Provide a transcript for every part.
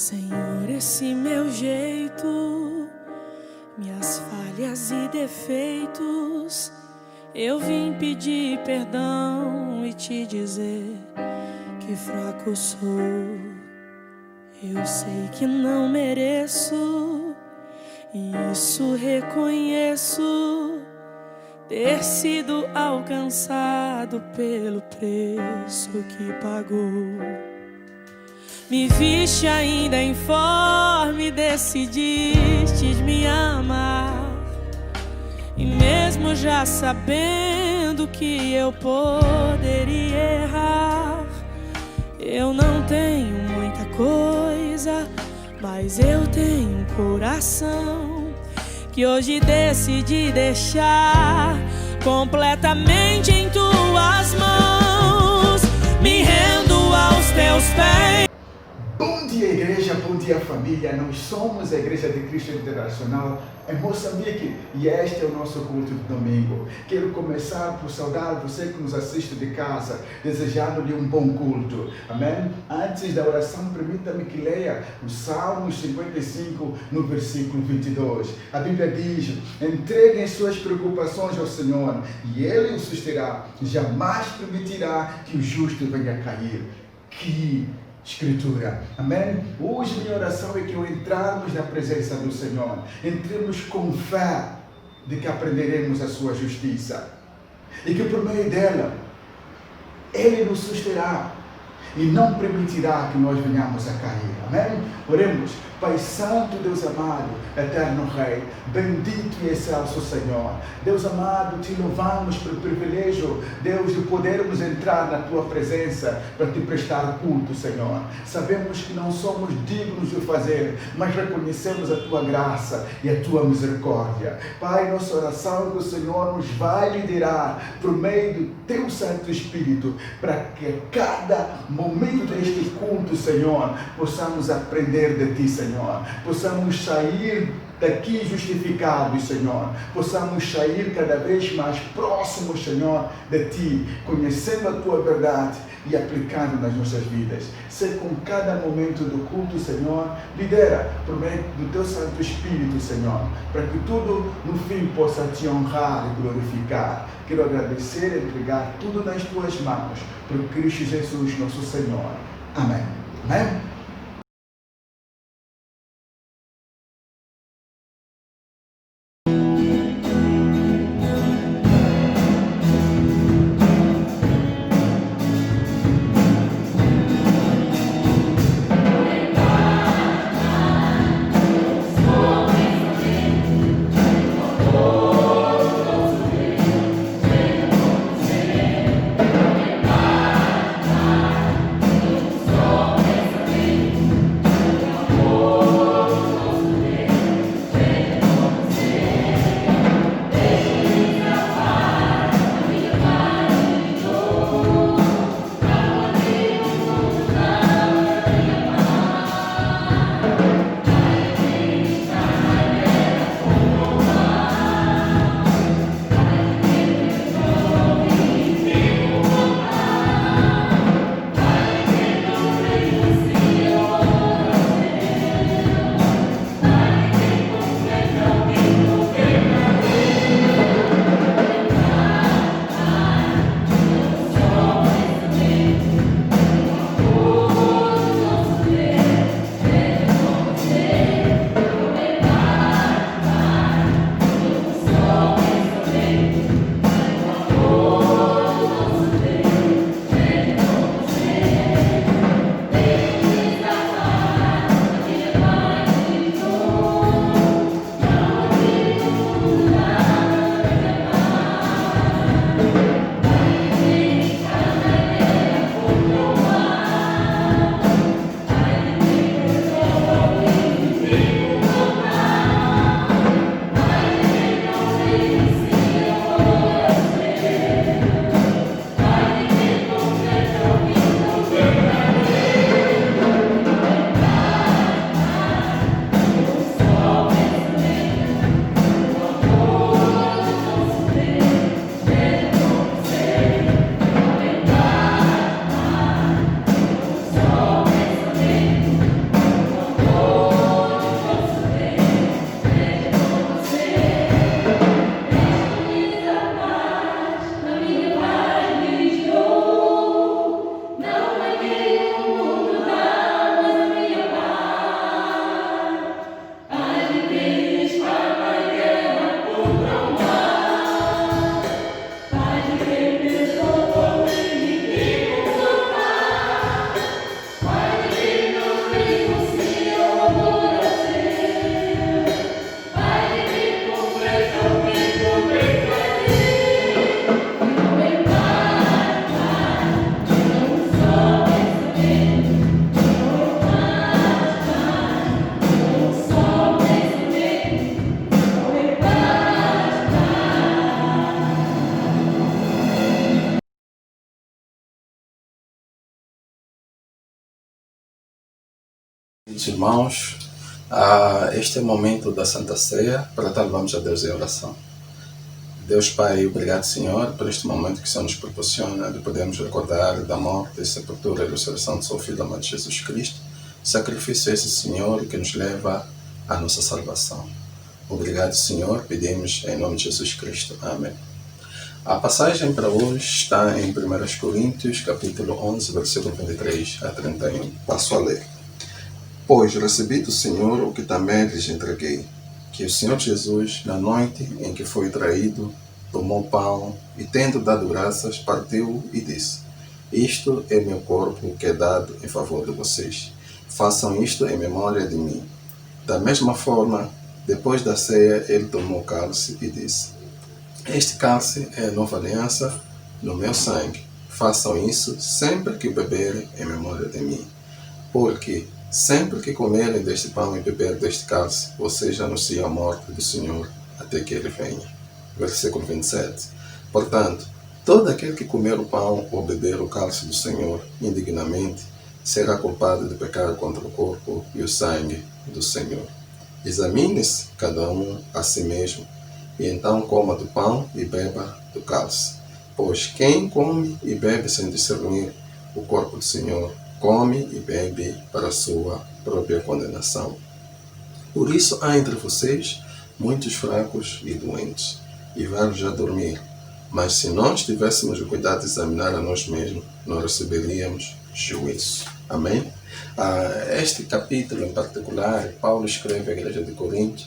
Senhor, esse meu jeito, minhas falhas e defeitos, eu vim pedir perdão e te dizer que fraco sou. Eu sei que não mereço, e isso reconheço, ter sido alcançado pelo preço que pagou. Me viste ainda informe, decidistes me amar, e mesmo já sabendo que eu poderia errar, eu não tenho muita coisa, mas eu tenho um coração que hoje decidi deixar completamente em tuas mãos. Me rendo aos teus pés. Bom dia, igreja, bom dia, família. Nós somos a Igreja de Cristo Internacional em Moçambique e este é o nosso culto de domingo. Quero começar por saudar você que nos assiste de casa, desejando-lhe um bom culto. Amém? Antes da oração, permita-me que leia o Salmo 55, no versículo 22. A Bíblia diz: entreguem suas preocupações ao Senhor e Ele os susterá. Jamais permitirá que o justo venha a cair. Que Escritura, amém? Hoje minha oração é que ao entrarmos na presença do Senhor, entremos com fé de que aprenderemos a sua justiça e que por meio dela Ele nos susterá e não permitirá que nós venhamos a cair, amém? Oremos. Pai Santo, Deus amado, eterno Rei, bendito e excelso Senhor. Deus amado, te louvamos pelo privilégio, Deus, de podermos entrar na tua presença para te prestar culto, Senhor. Sabemos que não somos dignos de fazer, mas reconhecemos a tua graça e a tua misericórdia. Pai, nossa oração é que o Senhor nos vai liderar por meio do teu Santo Espírito, para que a cada momento deste culto, Senhor, possamos aprender de ti, Senhor. Possamos sair daqui justificados, Senhor. Possamos sair cada vez mais próximos, Senhor, de ti, conhecendo a tua verdade e aplicando nas nossas vidas. Ser com cada momento do culto, Senhor, lidera por meio do teu Santo Espírito, Senhor, para que tudo no fim possa te honrar e glorificar. Quero agradecer e entregar tudo nas tuas mãos, por Cristo Jesus, nosso Senhor. Amém. Amém. Irmãos, este é o momento da Santa Ceia, para tal vamos a Deus em oração. Deus Pai, obrigado Senhor por este momento que o Senhor nos proporciona de podermos recordar da morte, sepultura e ressurreição do seu Filho amado Jesus Cristo, sacrifício esse Senhor que nos leva à nossa salvação. Obrigado Senhor, pedimos em nome de Jesus Cristo. Amém. A passagem para hoje está em 1 Coríntios, capítulo 11, versículo 23 a 31. Passo a ler. Pois recebi do Senhor o que também lhes entreguei, que o Senhor Jesus, na noite em que foi traído, tomou pão e, tendo dado graças, partiu e disse: Isto é meu corpo que é dado em favor de vocês. Façam isto em memória de mim. Da mesma forma, depois da ceia, ele tomou o cálice e disse: Este cálice é a nova aliança no meu sangue. Façam isso sempre que beberem em memória de mim. Porque sempre que comerem deste pão e beberem deste cálice, vocês anunciam a morte do Senhor até que ele venha. Versículo 27. Portanto, todo aquele que comer o pão ou beber o cálice do Senhor indignamente será culpado de pecar contra o corpo e o sangue do Senhor. Examine-se cada um a si mesmo, e então coma do pão e beba do cálice. Pois quem come e bebe sem discernir o corpo do Senhor, come e bebe para a sua própria condenação. Por isso há entre vocês muitos fracos e doentes, e vários já dormir. Mas se nós tivéssemos o cuidado de examinar a nós mesmos, nós receberíamos juízo. Amém? Este capítulo em particular, Paulo escreve à igreja de Corinto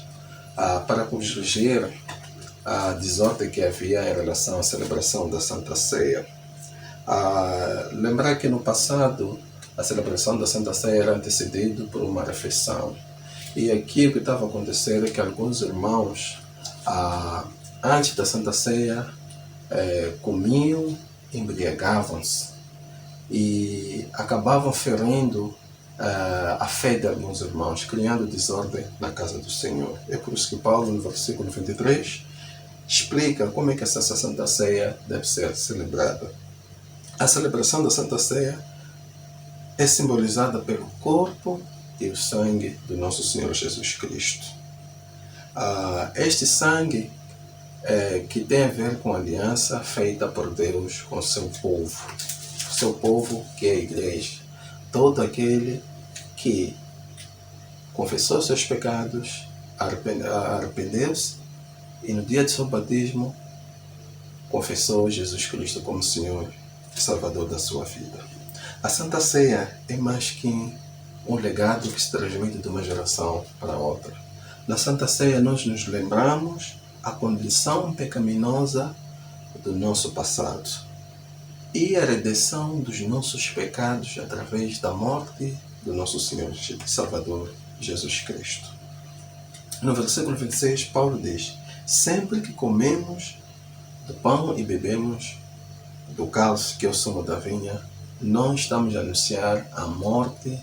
para corrigir a desordem que havia em relação à celebração da Santa Ceia. Lembrar que no passado a celebração da Santa Ceia era antecedida por uma refeição. E aqui o que estava acontecendo é que alguns irmãos, antes da Santa Ceia, comiam, embriagavam-se e acabavam ferindo a fé de alguns irmãos, criando desordem na casa do Senhor. É por isso que Paulo, no versículo 23, explica como é que essa Santa Ceia deve ser celebrada. A celebração da Santa Ceia é simbolizada pelo corpo e o sangue do nosso Senhor Jesus Cristo. Este sangue que tem a ver com a aliança feita por Deus com o seu povo que é a igreja. Todo aquele que confessou seus pecados, arrependeu-se e no dia de seu batismo confessou Jesus Cristo como Senhor e Salvador da sua vida. A Santa Ceia é mais que um legado que se transmite de uma geração para outra. Na Santa Ceia nós nos lembramos a condição pecaminosa do nosso passado e a redenção dos nossos pecados através da morte do nosso Senhor e Salvador Jesus Cristo. No versículo 26, Paulo diz: Sempre que comemos do pão e bebemos do cálice, que é o sumo da vinha, nós estamos a anunciar a morte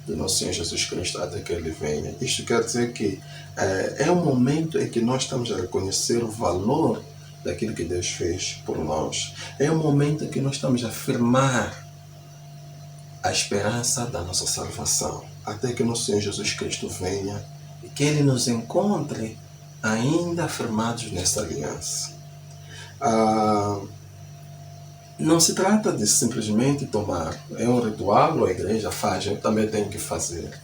do nosso Senhor Jesus Cristo até que Ele venha. Isto quer dizer que é um momento em que nós estamos a reconhecer o valor daquilo que Deus fez por nós. É um momento em que nós estamos a afirmar a esperança da nossa salvação, até que nosso Senhor Jesus Cristo venha e que Ele nos encontre ainda afirmados nessa aliança. Não se trata de simplesmente tomar. É um ritual, a igreja faz, eu também tenho que fazer.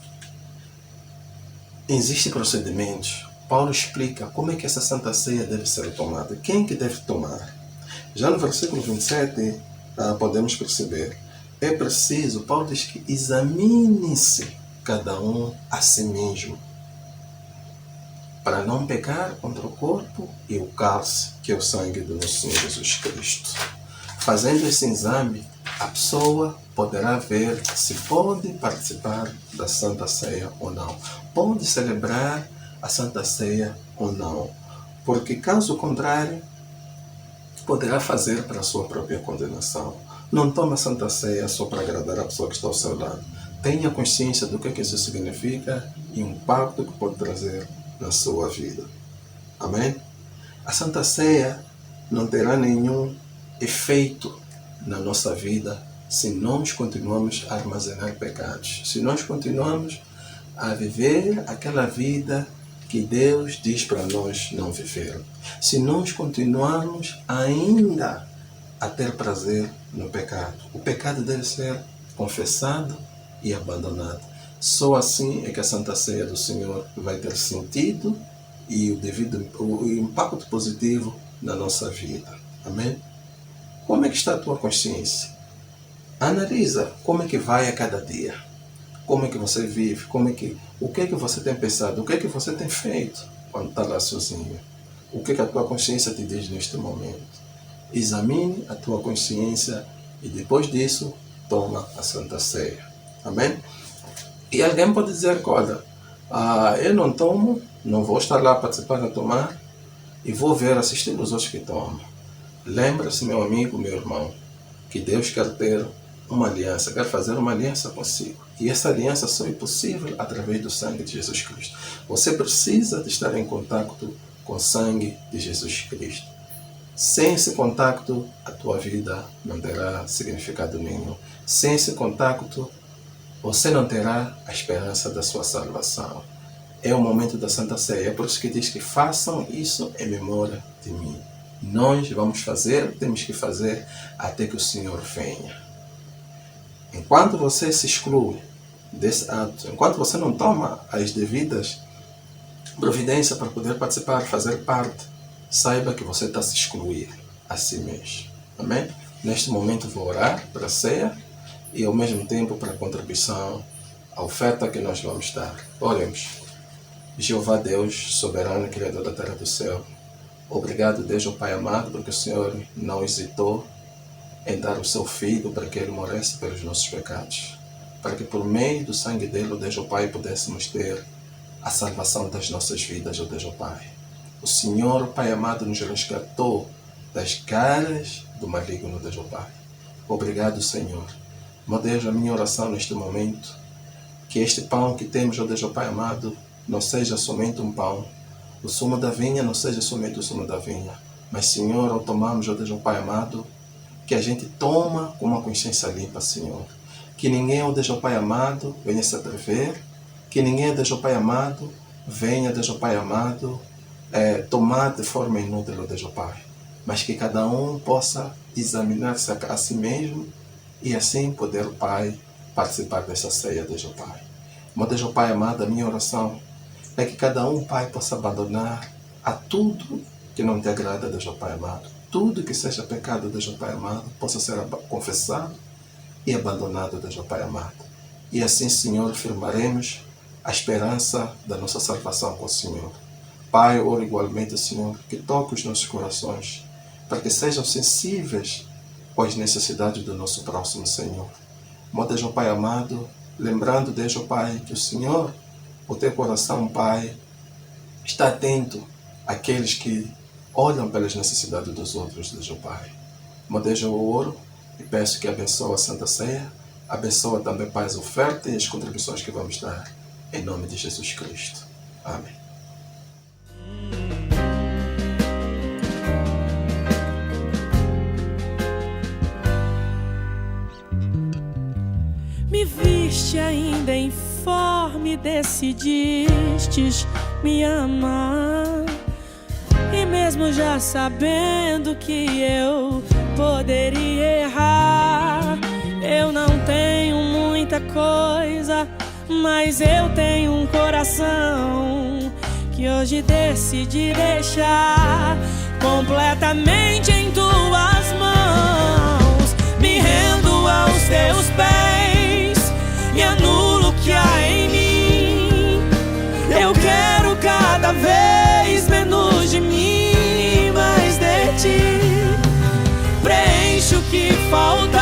Existem procedimentos. Paulo explica como é que essa Santa Ceia deve ser tomada. Quem que deve tomar? Já no versículo 27, podemos perceber. É preciso, Paulo diz que examine-se cada um a si mesmo, para não pecar contra o corpo e o cálice, que é o sangue do nosso Senhor Jesus Cristo. Fazendo esse exame, a pessoa poderá ver se pode participar da Santa Ceia ou não. Pode celebrar a Santa Ceia ou não. Porque, caso contrário, poderá fazer para a sua própria condenação. Não tome a Santa Ceia só para agradar a pessoa que está ao seu lado. Tenha consciência do que isso significa e o impacto que pode trazer na sua vida. Amém? A Santa Ceia não terá nenhum efeito na nossa vida se nós continuamos a armazenar pecados, se nós continuamos a viver aquela vida que Deus diz para nós não viver. Se nós continuarmos ainda a ter prazer no pecado, o pecado deve ser confessado e abandonado. Só assim é que a Santa Ceia do Senhor vai ter sentido e o impacto positivo na nossa vida. Amém? Como é que está a tua consciência? Analisa como é que vai a cada dia. Como é que você vive? O que é que você tem pensado? O que é que você tem feito quando está lá sozinho? O que é que a tua consciência te diz neste momento? Examine a tua consciência e depois disso, toma a Santa Ceia. Amém? E alguém pode dizer, olha, eu não tomo, não vou estar lá a participar a tomar e vou ver, assistir os outros que tomam. Lembra-se, meu amigo, meu irmão, que Deus quer ter uma aliança, quer fazer uma aliança consigo. E essa aliança só é possível através do sangue de Jesus Cristo. Você precisa de estar em contato com o sangue de Jesus Cristo. Sem esse contato, a tua vida não terá significado nenhum. Sem esse contato, você não terá a esperança da sua salvação. É o momento da Santa Ceia. É por isso que diz que façam isso em memória de mim. Nós vamos fazer, temos que fazer até que o Senhor venha. Enquanto você se exclui desse ato, enquanto você não toma as devidas providências para poder participar, fazer parte, saiba que você está se excluindo a si mesmo. Amém? Neste momento vou orar para a ceia e ao mesmo tempo para a contribuição, a oferta que nós vamos dar. Oremos. Jeová Deus, soberano e Criador da terra e do céu, obrigado, Deus, o Pai amado, porque o Senhor não hesitou em dar o seu Filho para que Ele morresse pelos nossos pecados, para que por meio do sangue dele, Deus, o Pai, pudéssemos ter a salvação das nossas vidas, Deus, o Pai. O Senhor, Pai amado, nos resgatou das garras do maligno, Deus, o Pai. Obrigado, Senhor. Meu Deus, a minha oração neste momento, que este pão que temos, Deus, o Pai amado, não seja somente um pão, o sumo da vinha não seja somente o sumo da vinha, mas, Senhor, ao tomarmos, Deus, o Pai amado, que a gente toma com uma consciência limpa, Senhor. Que ninguém, ó Deus, ó Pai amado, venha se atrever. Que ninguém, ó Deus, ó Pai amado, venha, Deus, ó Pai amado, tomar de forma inútil, ó Deus, ó Pai. Mas que cada um possa examinar-se a si mesmo e assim poder, o Pai, participar dessa ceia, Deus, ó Pai. Ó Deus, ó Pai amado, a minha oração é que cada um, Pai, possa abandonar a tudo que não te agrada, Deus, ó Pai amado. Tudo que seja pecado, Deus, ó Pai amado, possa ser confessado e abandonado, Deus, ó Pai amado. E assim, Senhor, firmaremos a esperança da nossa salvação com o Senhor. Pai, oro igualmente, Senhor, que toque os nossos corações, para que sejam sensíveis às necessidades do nosso próximo, Senhor. Ó Deus, ó Pai amado, lembrando, Deus, ó Pai, que o Senhor, o teu coração, Pai, está atento àqueles que olham pelas necessidades dos outros, Deus, ó Pai. Ó Deus, eu oro e peço que abençoe a Santa Ceia, abençoa também, Pai, as ofertas e as contribuições que vamos dar, em nome de Jesus Cristo. Amém. Me viste ainda informe, decidistes me amar. E mesmo já sabendo que eu poderia errar, eu não tenho muita coisa, mas eu tenho um coração que hoje decidi deixar completamente em tuas mãos. Me rendo aos teus pés e anulo o que há em mim. Eu quero cada vez menos de mim, mais de ti. Preenche o que falta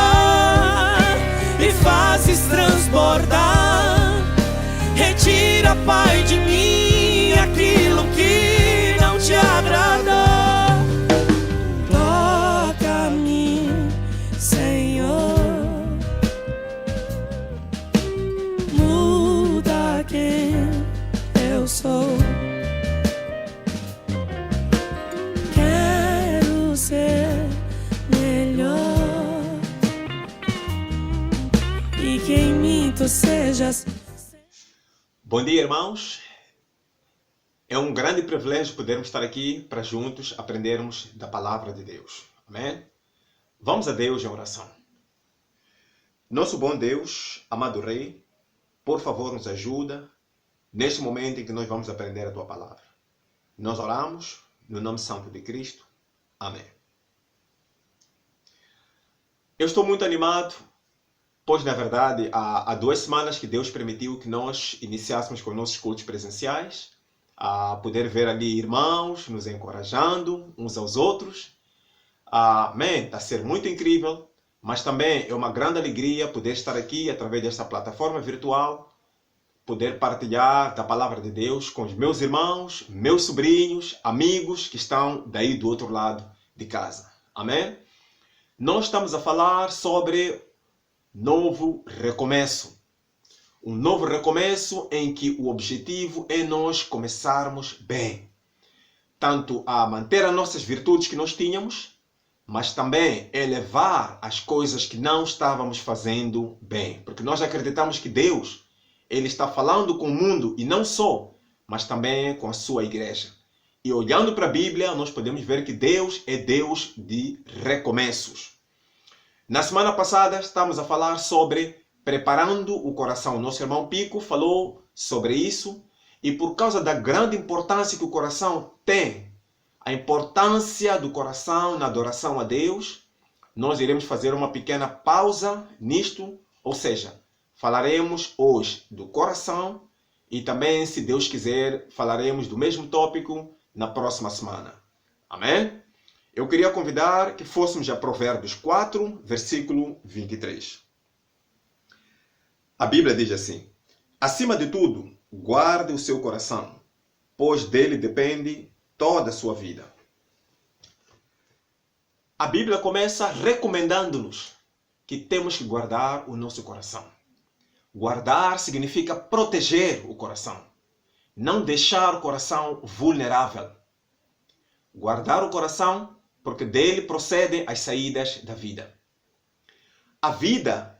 e fazes transbordar. Retira, Pai, de mim aquilo que não te agrada. Toca-me, Senhor. Muda quem eu sou. Quero ser melhor e que em mim tu sejas. Bom dia, irmãos. É um grande privilégio podermos estar aqui para juntos aprendermos da palavra de Deus. Amém? Vamos a Deus em oração. Nosso bom Deus, amado Rei, por favor nos ajuda neste momento em que nós vamos aprender a Tua palavra. Nós oramos no nome santo de Cristo. Amém. Eu estou muito animado, pois na verdade há 2 semanas que Deus permitiu que nós iniciássemos com nossos cultos presenciais, a poder ver ali irmãos nos encorajando uns aos outros. Amém, está a ser muito incrível, mas também é uma grande alegria poder estar aqui através desta plataforma virtual, poder partilhar da palavra de Deus com os meus irmãos, meus sobrinhos, amigos que estão daí do outro lado de casa. Amém? Nós estamos a falar sobre novo recomeço. Um novo recomeço em que o objetivo é nós começarmos bem. Tanto a manter as nossas virtudes que nós tínhamos, mas também elevar as coisas que não estávamos fazendo bem. Porque nós acreditamos que Deus, Ele está falando com o mundo, e não só, mas também com a sua igreja. E olhando para a Bíblia, nós podemos ver que Deus é Deus de recomeços. Na semana passada, estamos a falar sobre preparando o coração. Nosso irmão Pico falou sobre isso. E por causa da grande importância que o coração tem, a importância do coração na adoração a Deus, nós iremos fazer uma pequena pausa nisto, ou seja, falaremos hoje do coração e também, se Deus quiser, falaremos do mesmo tópico na próxima semana. Amém? Eu queria convidar que fôssemos a Provérbios 4, versículo 23. A Bíblia diz assim: acima de tudo, guarde o seu coração, pois dele depende toda a sua vida. A Bíblia começa recomendando-nos que temos que guardar o nosso coração. Guardar significa proteger o coração, não deixar o coração vulnerável. Guardar o coração porque dele procedem as saídas da vida. A vida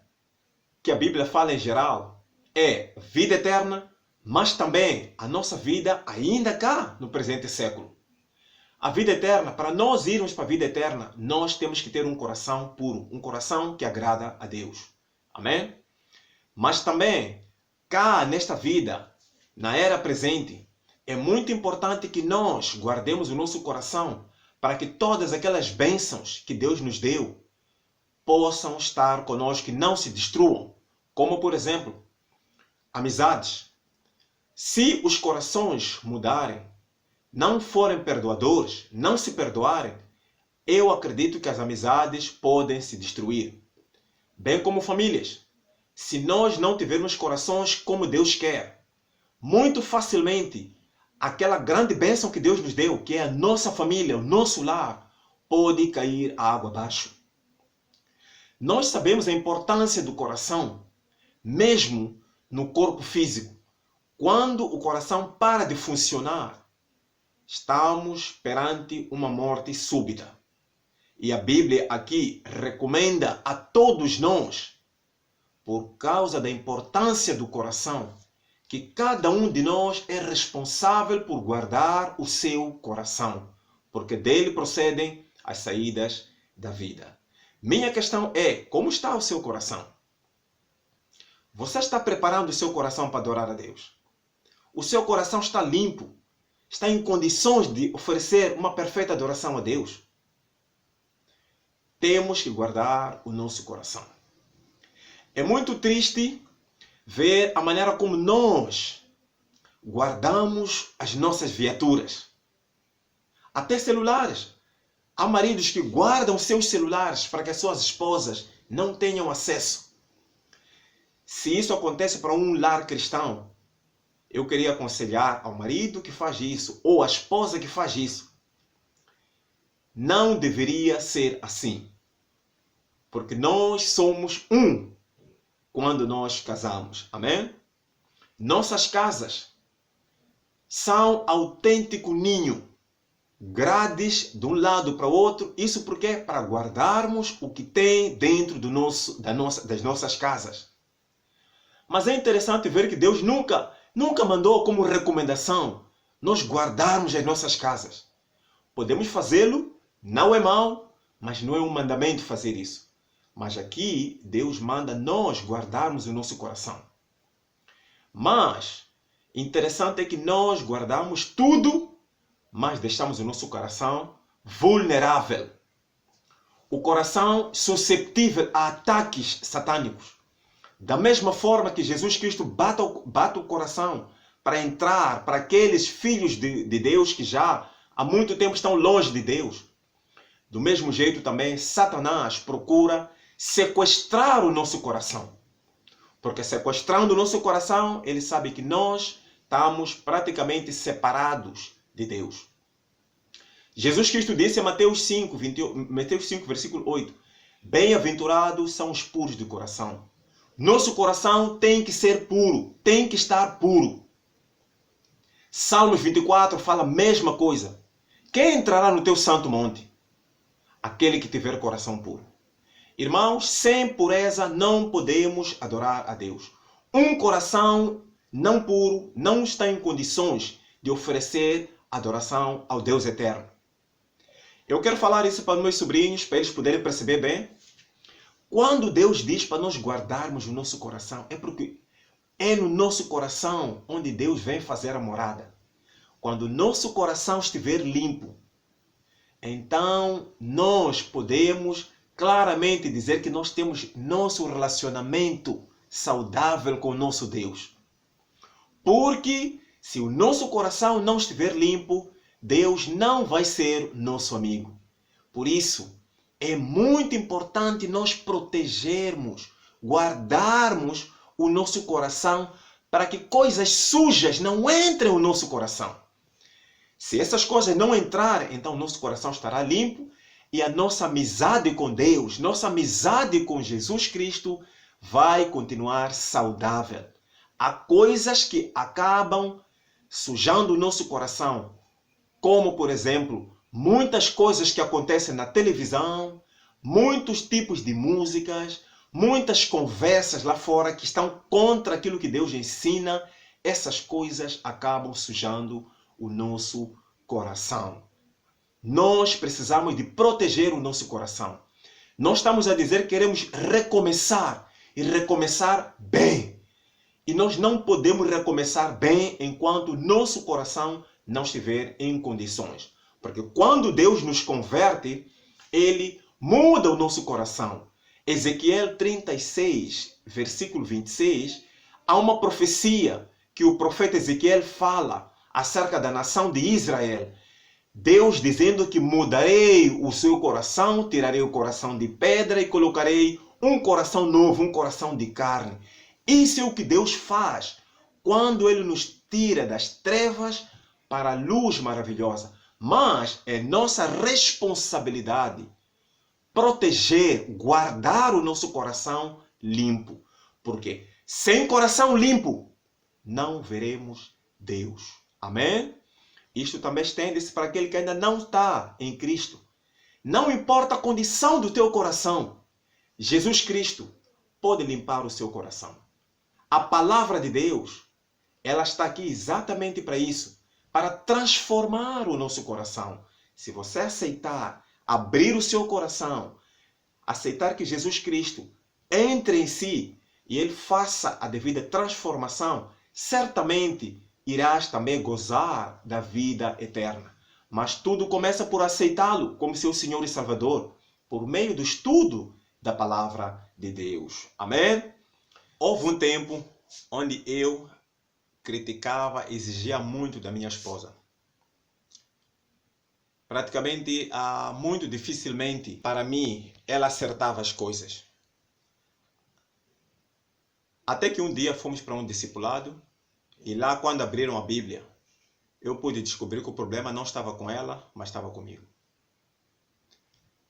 que a Bíblia fala em geral é vida eterna, mas também a nossa vida ainda cá no presente século. A vida eterna, para nós irmos para a vida eterna, nós temos que ter um coração puro, um coração que agrada a Deus. Amém? Mas também, cá nesta vida, na era presente, é muito importante que nós guardemos o nosso coração para que todas aquelas bênçãos que Deus nos deu possam estar conosco e não se destruam. Como, por exemplo, amizades. Se os corações mudarem, não forem perdoadores, não se perdoarem, eu acredito que as amizades podem se destruir. Bem como famílias. Se nós não tivermos corações como Deus quer, muito facilmente aquela grande bênção que Deus nos deu, que é a nossa família, o nosso lar, pode cair água abaixo. Nós sabemos a importância do coração, mesmo no corpo físico. Quando o coração para de funcionar, estamos perante uma morte súbita. E a Bíblia aqui recomenda a todos nós, por causa da importância do coração, que cada um de nós é responsável por guardar o seu coração, porque dele procedem as saídas da vida. Minha questão é, como está o seu coração? Você está preparando o seu coração para adorar a Deus? O seu coração está limpo? Está em condições de oferecer uma perfeita adoração a Deus? Temos que guardar o nosso coração. É muito triste ver a maneira como nós guardamos as nossas viaturas. Até celulares. Há maridos que guardam seus celulares para que as suas esposas não tenham acesso. Se isso acontece para um lar cristão, eu queria aconselhar ao marido que faz isso, ou à esposa que faz isso. Não deveria ser assim. Porque nós somos um quando nós casamos. Amém? Nossas casas são autêntico ninho. Grades de um lado para o outro. Isso porque é para guardarmos o que tem dentro das nossas casas. Mas é interessante ver que Deus nunca nunca mandou como recomendação nós guardarmos as nossas casas. Podemos fazê-lo, não é mau, mas não é um mandamento fazer isso. Mas aqui Deus manda nós guardarmos o nosso coração. Mas interessante é que nós guardamos tudo, mas deixamos o nosso coração vulnerável. O coração susceptível a ataques satânicos. Da mesma forma que Jesus Cristo bate o coração para entrar para aqueles filhos de Deus que já há muito tempo estão longe de Deus. Do mesmo jeito também, Satanás procura sequestrar o nosso coração. Porque sequestrando o nosso coração, ele sabe que nós estamos praticamente separados de Deus. Jesus Cristo disse em Mateus 5, versículo 8, bem-aventurados são os puros de coração. Nosso coração tem que ser puro, tem que estar puro. Salmos 24 fala a mesma coisa. Quem entrará no teu santo monte? Aquele que tiver coração puro. Irmãos, sem pureza não podemos adorar a Deus. Um coração não puro não está em condições de oferecer adoração ao Deus eterno. Eu quero falar isso para meus sobrinhos, para eles poderem perceber bem. Quando Deus diz para nós guardarmos o nosso coração, é porque é no nosso coração onde Deus vem fazer a morada. Quando o nosso coração estiver limpo, então nós podemos claramente dizer que nós temos nosso relacionamento saudável com o nosso Deus. Porque se o nosso coração não estiver limpo, Deus não vai ser nosso amigo. Por isso, é muito importante nós protegermos, guardarmos o nosso coração para que coisas sujas não entrem no nosso coração. Se essas coisas não entrarem, então nosso coração estará limpo e a nossa amizade com Deus, nossa amizade com Jesus Cristo vai continuar saudável. Há coisas que acabam sujando o nosso coração, como, por exemplo, muitas coisas que acontecem na televisão, muitos tipos de músicas, muitas conversas lá fora que estão contra aquilo que Deus ensina. Essas coisas acabam sujando o nosso coração. Nós precisamos de proteger o nosso coração. Nós estamos a dizer que queremos recomeçar e recomeçar bem. E nós não podemos recomeçar bem enquanto nosso coração não estiver em condições. Porque quando Deus nos converte, Ele muda o nosso coração. Ezequiel 36, versículo 26, há uma profecia que o profeta Ezequiel fala acerca da nação de Israel. Deus dizendo que mudarei o seu coração, tirarei o coração de pedra e colocarei um coração novo, um coração de carne. Isso é o que Deus faz quando Ele nos tira das trevas para a luz maravilhosa. Mas é nossa responsabilidade proteger, guardar o nosso coração limpo. Porque sem coração limpo, não veremos Deus. Amém? Isto também estende-se para aquele que ainda não está em Cristo. Não importa a condição do teu coração, Jesus Cristo pode limpar o seu coração. A palavra de Deus, ela está aqui exatamente para isso, para transformar o nosso coração. Se você aceitar, abrir o seu coração, aceitar que Jesus Cristo entre em si e Ele faça a devida transformação, certamente irás também gozar da vida eterna. Mas tudo começa por aceitá-lo como seu Senhor e Salvador, por meio do estudo da palavra de Deus. Amém? Houve um tempo onde eu criticava, exigia muito da minha esposa. Praticamente, muito dificilmente, para mim, ela acertava as coisas. Até que um dia fomos para um discipulado e lá, quando abriram a Bíblia, eu pude descobrir que o problema não estava com ela, mas estava comigo.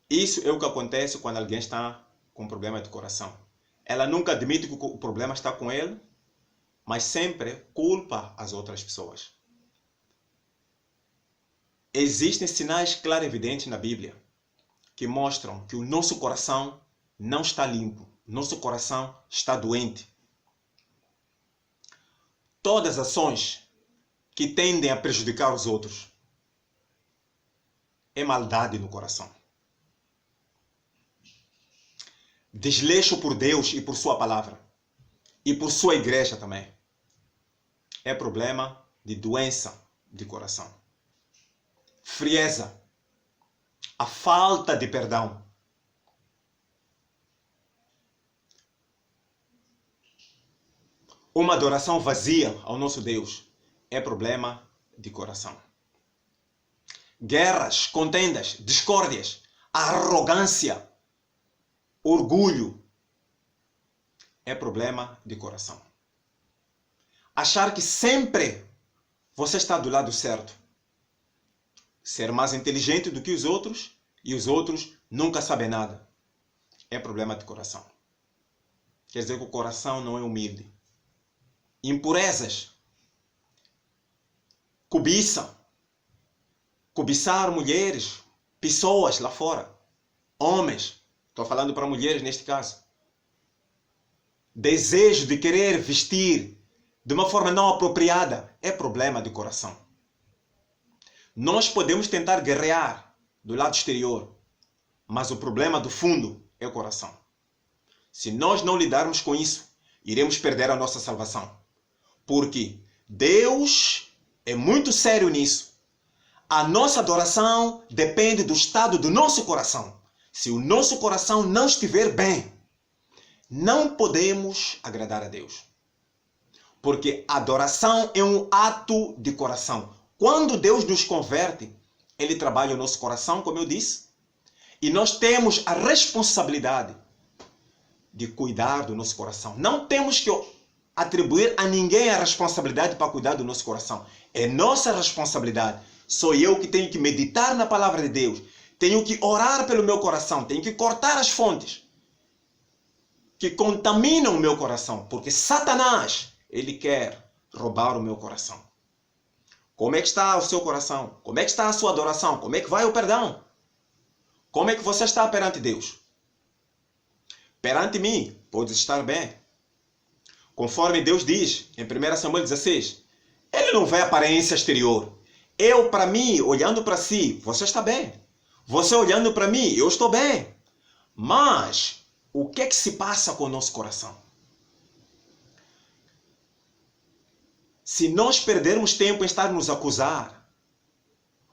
Isso é o que acontece quando alguém está com problema de coração. Ela nunca admite que o problema está com ele, mas sempre culpa as outras pessoas. Existem sinais claros e evidentes na Bíblia que mostram que o nosso coração não está limpo, nosso coração está doente. todas as ações que tendem a prejudicar os outros é maldade no coração. Desleixo por Deus e por sua palavra. E por sua igreja também. É problema de doença de coração. Frieza. A falta de perdão. Uma adoração vazia ao nosso Deus é problema de coração. Guerras, contendas, discórdias, arrogância, orgulho é problema de coração. Achar que sempre você está do lado certo. Ser mais inteligente do que os outros e os outros nunca sabem nada. É problema de coração. Quer dizer que o coração não é humilde. Impurezas. Cobiça. Cobiçar mulheres, pessoas lá fora. Homens. Estou falando para mulheres neste caso. Desejo de querer vestir de uma forma não apropriada é problema de coração. Nós podemos tentar guerrear do lado exterior, mas o problema do fundo é o coração. Se nós não lidarmos com isso, iremos perder a nossa salvação. Porque Deus é muito sério nisso. A nossa adoração depende do estado do nosso coração. Se o nosso coração não estiver bem, não podemos agradar a Deus. Porque adoração é um ato de coração. Quando Deus nos converte, Ele trabalha o nosso coração, como eu disse, e nós temos a responsabilidade de cuidar do nosso coração. Não temos que atribuir a ninguém a responsabilidade para cuidar do nosso coração. É nossa responsabilidade. Sou eu que tenho que meditar na palavra de Deus. Tenho que orar pelo meu coração. Tenho que cortar as fontes que contaminam o meu coração. Porque Satanás, ele quer roubar o meu coração. Como é que está o seu coração? Como é que está a sua adoração? Como é que vai o perdão? Como é que você está perante Deus? Perante mim, pode estar bem. Conforme Deus diz em 1 Samuel 16, Ele não vê a aparência exterior. Eu, para mim, olhando para si, você está bem. Você olhando para mim, eu estou bem. Mas, o que é que se passa com o nosso coração? Se nós perdermos tempo em estar nos acusar,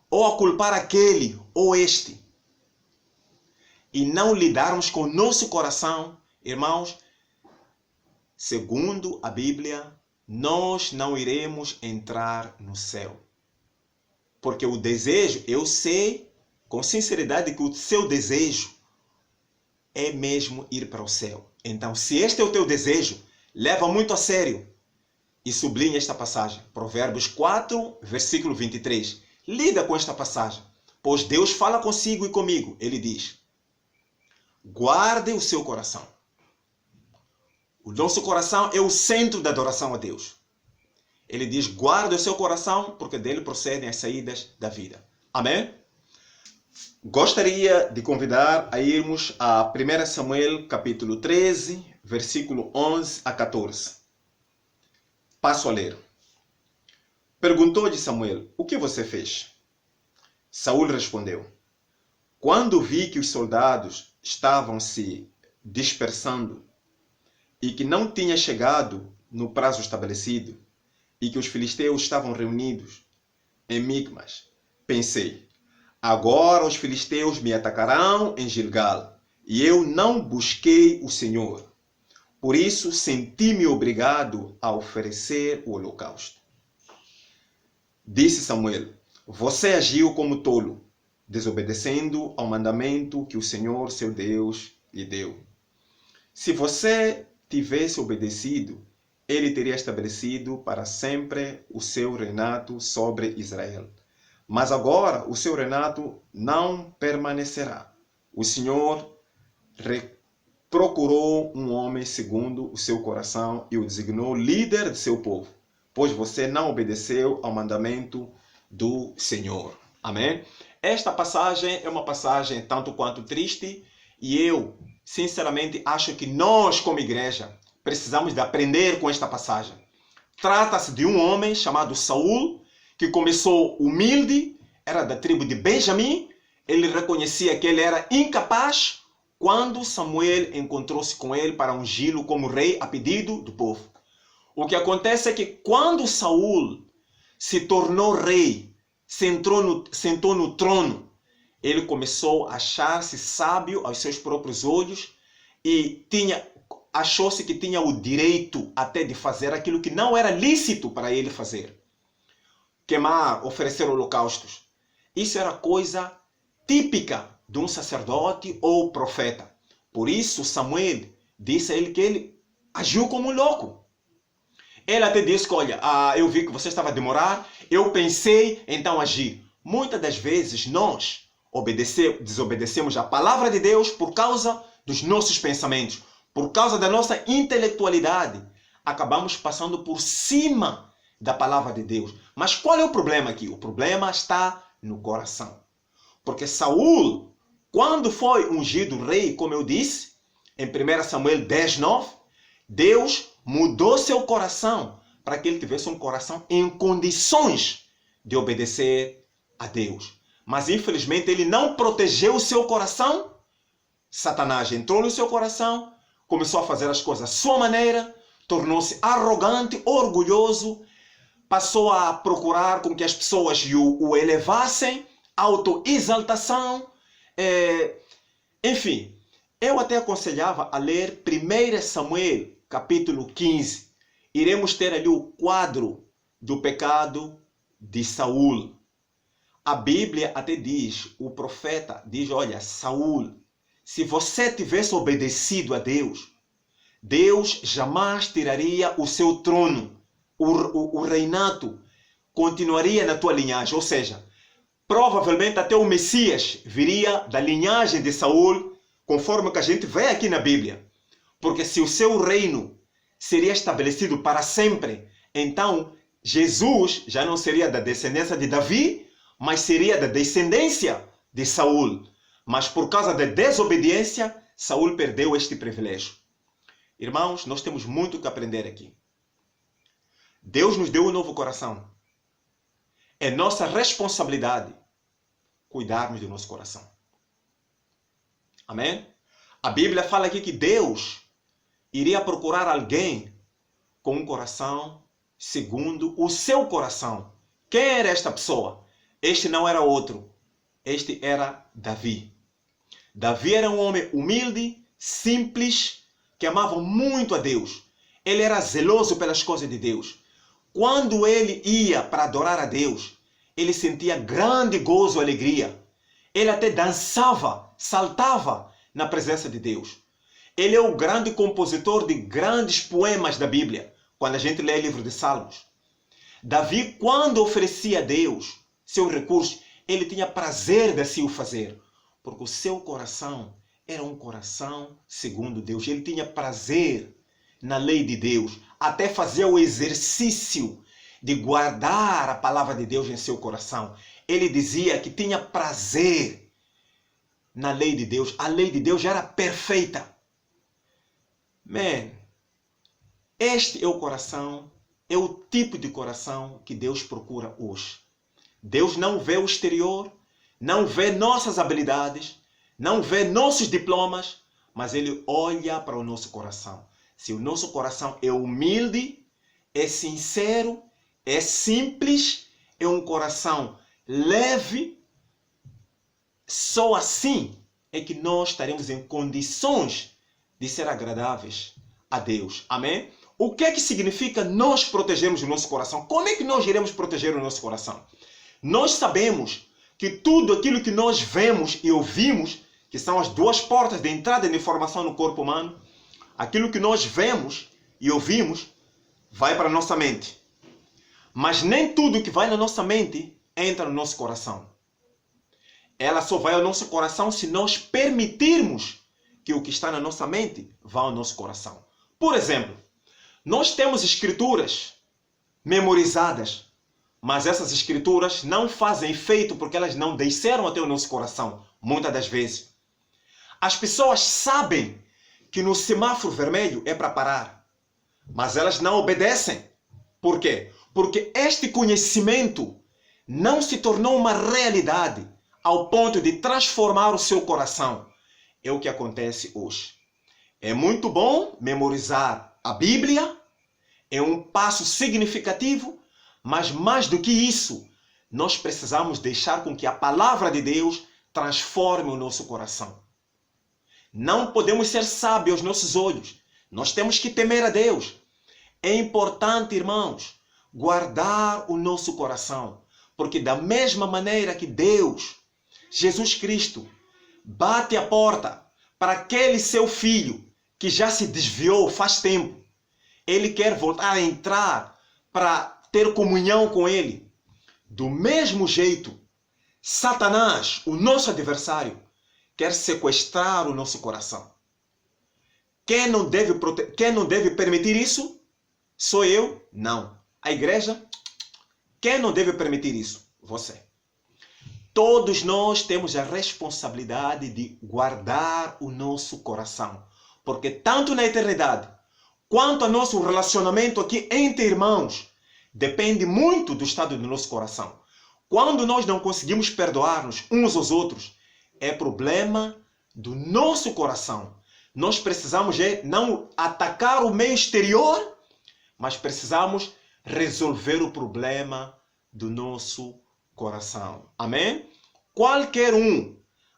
ou a culpar aquele ou este, e não lidarmos com o nosso coração, irmãos, segundo a Bíblia, nós não iremos entrar no céu. Porque o desejo, eu sei com sinceridade que o seu desejo é mesmo ir para o céu. Então, se este é o teu desejo, leva muito a sério e sublinha esta passagem. Provérbios 4, versículo 23. Lida com esta passagem, pois Deus fala consigo e comigo. Ele diz, guarde o seu coração. O nosso coração é o centro da adoração a Deus. Ele diz, guarde o seu coração, porque dele procedem as saídas da vida. Amém? Gostaria de convidar a irmos a 1 Samuel, capítulo 13, versículo 11 a 14. Passo a ler. Perguntou-lhe Samuel, o que você fez? Saul respondeu, quando vi que os soldados estavam se dispersando e que não tinha chegado no prazo estabelecido e que os filisteus estavam reunidos em Micmas, pensei, agora os filisteus me atacarão em Gilgal e eu não busquei o Senhor. Por isso senti-me obrigado a oferecer o holocausto. Disse Samuel, você agiu como tolo, desobedecendo ao mandamento que o Senhor, seu Deus, lhe deu. Se você tivesse obedecido, ele teria estabelecido para sempre o seu reinado sobre Israel. Mas agora o seu reinado não permanecerá. O Senhor procurou um homem segundo o seu coração e o designou líder de seu povo, pois você não obedeceu ao mandamento do Senhor. Amém? Esta passagem é uma passagem tanto quanto triste e eu, sinceramente, acho que nós, como igreja, precisamos de aprender com esta passagem. Trata-se de um homem chamado Saul, que começou humilde, era da tribo de Benjamim. Ele reconhecia que ele era incapaz quando Samuel encontrou-se com ele para ungí-lo como rei a pedido do povo. O que acontece é que quando Saul se tornou rei, sentou no trono, ele começou a achar-se sábio aos seus próprios olhos e achou-se que tinha o direito até de fazer aquilo que não era lícito para ele fazer. Queimar, oferecer holocaustos. Isso era coisa típica de um sacerdote ou profeta. Por isso Samuel disse a ele que ele agiu como um louco. Ele até disse que, olha, eu vi que você estava a demorar, eu pensei, então agi. Muitas das vezes nós desobedecemos a palavra de Deus por causa dos nossos pensamentos, por causa da nossa intelectualidade. Acabamos passando por cima da palavra de Deus. Mas qual é o problema aqui? O problema está no coração. Porque Saul, quando foi ungido rei, como eu disse, em 1 Samuel 10:9, Deus mudou seu coração para que ele tivesse um coração em condições de obedecer a Deus. Mas infelizmente ele não protegeu o seu coração. Satanás entrou no seu coração, começou a fazer as coisas à sua maneira, tornou-se arrogante, orgulhoso, passou a procurar com que as pessoas o elevassem, autoexaltação, enfim. Eu até aconselhava a ler 1 Samuel, capítulo 15. Iremos ter ali o quadro do pecado de Saul. A Bíblia até diz, o profeta diz, olha, Saul, se você tivesse obedecido a Deus, Deus jamais tiraria o seu trono, o reinado continuaria na tua linhagem, ou seja, provavelmente até o Messias viria da linhagem de Saul, conforme que a gente vê aqui na Bíblia. Porque se o seu reino seria estabelecido para sempre, então Jesus já não seria da descendência de Davi, mas seria da descendência de Saul. Mas por causa da desobediência, Saul perdeu este privilégio. Irmãos, nós temos muito que aprender aqui. Deus nos deu um novo coração. É nossa responsabilidade cuidarmos do nosso coração. Amém? A Bíblia fala aqui que Deus iria procurar alguém com um coração segundo o seu coração. Quem era esta pessoa? Este não era outro. Este era Davi. Davi era um homem humilde, simples, que amava muito a Deus. Ele era zeloso pelas coisas de Deus. Quando ele ia para adorar a Deus, ele sentia grande gozo e alegria. Ele até dançava, saltava na presença de Deus. Ele é o grande compositor de grandes poemas da Bíblia, quando a gente lê o livro de Salmos. Davi, quando oferecia a Deus seu recurso, ele tinha prazer de assim o fazer, porque o seu coração era um coração segundo Deus. Ele tinha prazer na lei de Deus, até fazer o exercício de guardar a palavra de Deus em seu coração. Ele dizia que tinha prazer na lei de Deus. A lei de Deus já era perfeita. Este é o coração, é o tipo de coração que Deus procura hoje. Deus não vê o exterior, não vê nossas habilidades, não vê nossos diplomas, mas Ele olha para o nosso coração. Se o nosso coração é humilde, é sincero, é simples, é um coração leve, só assim é que nós estaremos em condições de ser agradáveis a Deus. Amém? O que é que significa nós protegermos o nosso coração? Como é que nós iremos proteger o nosso coração? Nós sabemos que tudo aquilo que nós vemos e ouvimos, que são as duas portas de entrada de informação no corpo humano, aquilo que nós vemos e ouvimos vai para a nossa mente. Mas nem tudo que vai na nossa mente entra no nosso coração. Ela só vai ao nosso coração se nós permitirmos que o que está na nossa mente vá ao nosso coração. Por exemplo, nós temos escrituras memorizadas, mas essas escrituras não fazem efeito porque elas não desceram até o nosso coração, muitas das vezes. As pessoas sabem que no semáforo vermelho é para parar, mas elas não obedecem. Por quê? Porque este conhecimento não se tornou uma realidade ao ponto de transformar o seu coração. É o que acontece hoje. É muito bom memorizar a Bíblia, é um passo significativo, mas mais do que isso, nós precisamos deixar com que a palavra de Deus transforme o nosso coração. Não podemos ser sábios aos nossos olhos. Nós temos que temer a Deus. É importante, irmãos, guardar o nosso coração. Porque da mesma maneira que Deus, Jesus Cristo, bate a porta para aquele seu filho que já se desviou faz tempo, ele quer voltar a entrar para ter comunhão com ele. Do mesmo jeito, Satanás, o nosso adversário, quer sequestrar o nosso coração. Quem não deve permitir isso? Sou eu? Não. A igreja? Quem não deve permitir isso? Você. Todos nós temos a responsabilidade de guardar o nosso coração. Porque tanto na eternidade, quanto ao nosso relacionamento aqui entre irmãos, depende muito do estado do nosso coração. Quando nós não conseguimos perdoar-nos uns aos outros, é problema do nosso coração. Nós precisamos não atacar o meio exterior, mas precisamos resolver o problema do nosso coração. Amém? Qualquer um,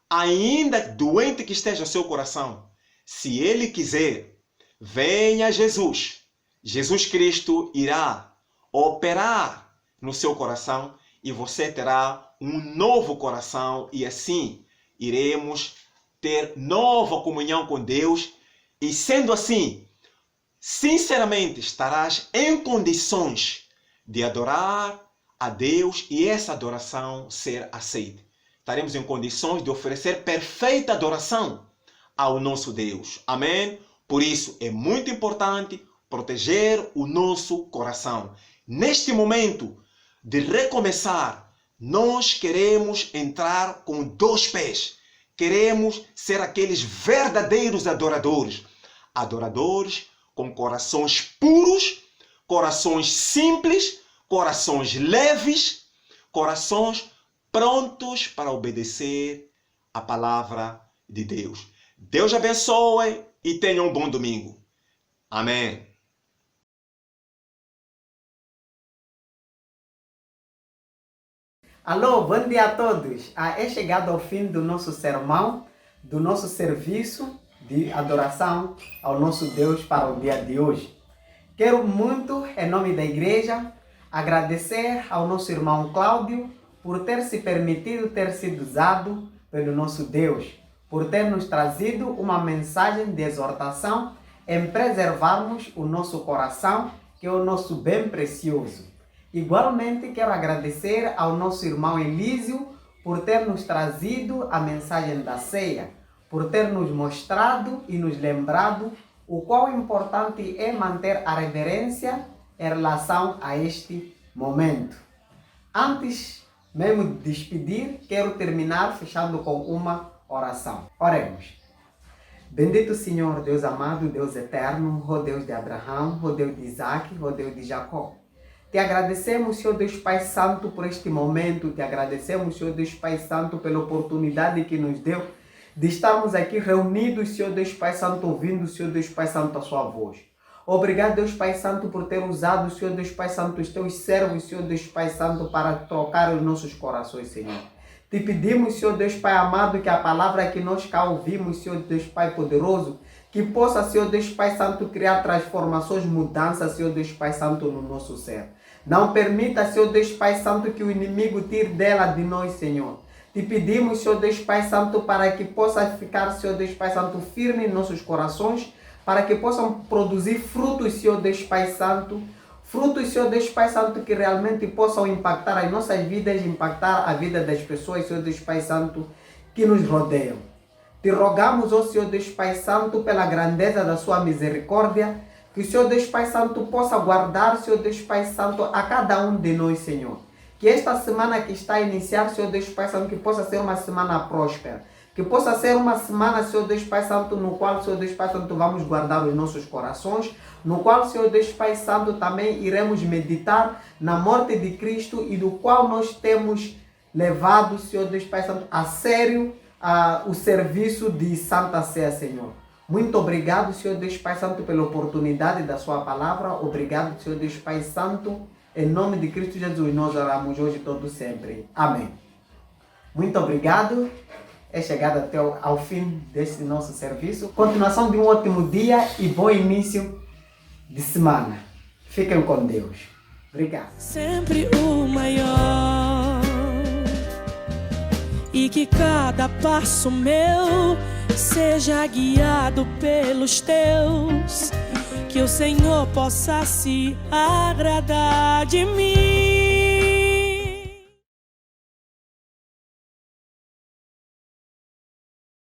ainda doente que esteja o seu coração, se ele quiser, venha a Jesus. Jesus Cristo irá operar no seu coração e você terá um novo coração e assim iremos ter nova comunhão com Deus e sendo assim, sinceramente estarás em condições de adorar a Deus e essa adoração ser aceita. Estaremos em condições de oferecer perfeita adoração ao nosso Deus. Amém? Por isso é muito importante proteger o nosso coração. Neste momento de recomeçar, nós queremos entrar com 2 pés. Queremos ser aqueles verdadeiros adoradores. Adoradores com corações puros, corações simples, corações leves, corações prontos para obedecer a palavra de Deus. Deus abençoe e tenha um bom domingo. Amém. Alô, bom dia a todos. É chegado ao fim do nosso sermão, do nosso serviço de adoração ao nosso Deus para o dia de hoje. Quero muito, em nome da igreja, agradecer ao nosso irmão Cláudio por ter se permitido ter sido usado pelo nosso Deus, por ter nos trazido uma mensagem de exortação em preservarmos o nosso coração, que é o nosso bem precioso. Igualmente, quero agradecer ao nosso irmão Elísio por ter nos trazido a mensagem da ceia, por ter nos mostrado e nos lembrado o quão importante é manter a reverência em relação a este momento. Antes mesmo de despedir, quero terminar fechando com uma oração. Oremos. Bendito Senhor, Deus amado, Deus eterno, ó Deus de Abraão, ó Deus de Isaac, ó Deus de Jacó. Te agradecemos, Senhor Deus Pai Santo, por este momento. Te agradecemos, Senhor Deus Pai Santo, pela oportunidade que nos deu de estarmos aqui reunidos, Senhor Deus Pai Santo, ouvindo, Senhor Deus Pai Santo, a sua voz. Obrigado, Deus Pai Santo, por ter usado, Senhor Deus Pai Santo, os teus servos, Senhor Deus Pai Santo, para tocar os nossos corações, Senhor. Te pedimos, Senhor Deus Pai amado, que a palavra que nós cá ouvimos, Senhor Deus Pai poderoso, que possa, Senhor Deus Pai Santo, criar transformações, mudanças, Senhor Deus Pai Santo, no nosso ser. Não permita, Senhor Deus Pai Santo, que o inimigo tire dela de nós, Senhor. Te pedimos, Senhor Deus Pai Santo, para que possa ficar, Senhor Deus Pai Santo, firme em nossos corações, para que possam produzir frutos, Senhor Deus Pai Santo, frutos, Senhor Deus Pai Santo, que realmente possam impactar as nossas vidas, impactar a vida das pessoas, Senhor Deus Pai Santo, que nos rodeiam. Te rogamos, ó Senhor Deus Pai Santo, pela grandeza da sua misericórdia, que o Senhor Deus Pai Santo possa guardar, Senhor Deus Pai Santo, a cada um de nós, Senhor. Que esta semana que está a iniciar, Senhor Deus Pai Santo, que possa ser uma semana próspera. Que possa ser uma semana, Senhor Deus Pai Santo, no qual, Senhor Deus Pai Santo, vamos guardar os nossos corações, no qual, Senhor Deus Pai Santo, também iremos meditar na morte de Cristo e do qual nós temos levado, Senhor Deus Pai Santo, a sério o serviço de Santa Ceia, Senhor. Muito obrigado, Senhor Deus Pai Santo, pela oportunidade da sua palavra. Obrigado, Senhor Deus Pai Santo. Em nome de Cristo Jesus, nós oramos hoje e todo sempre. Amém. Muito obrigado. É chegado até ao fim desse nosso serviço. Continuação de um ótimo dia e bom início de semana. Fiquem com Deus. Obrigado. Sempre o maior, e que cada passo meu seja guiado pelos teus, que o Senhor possa se agradar de mim.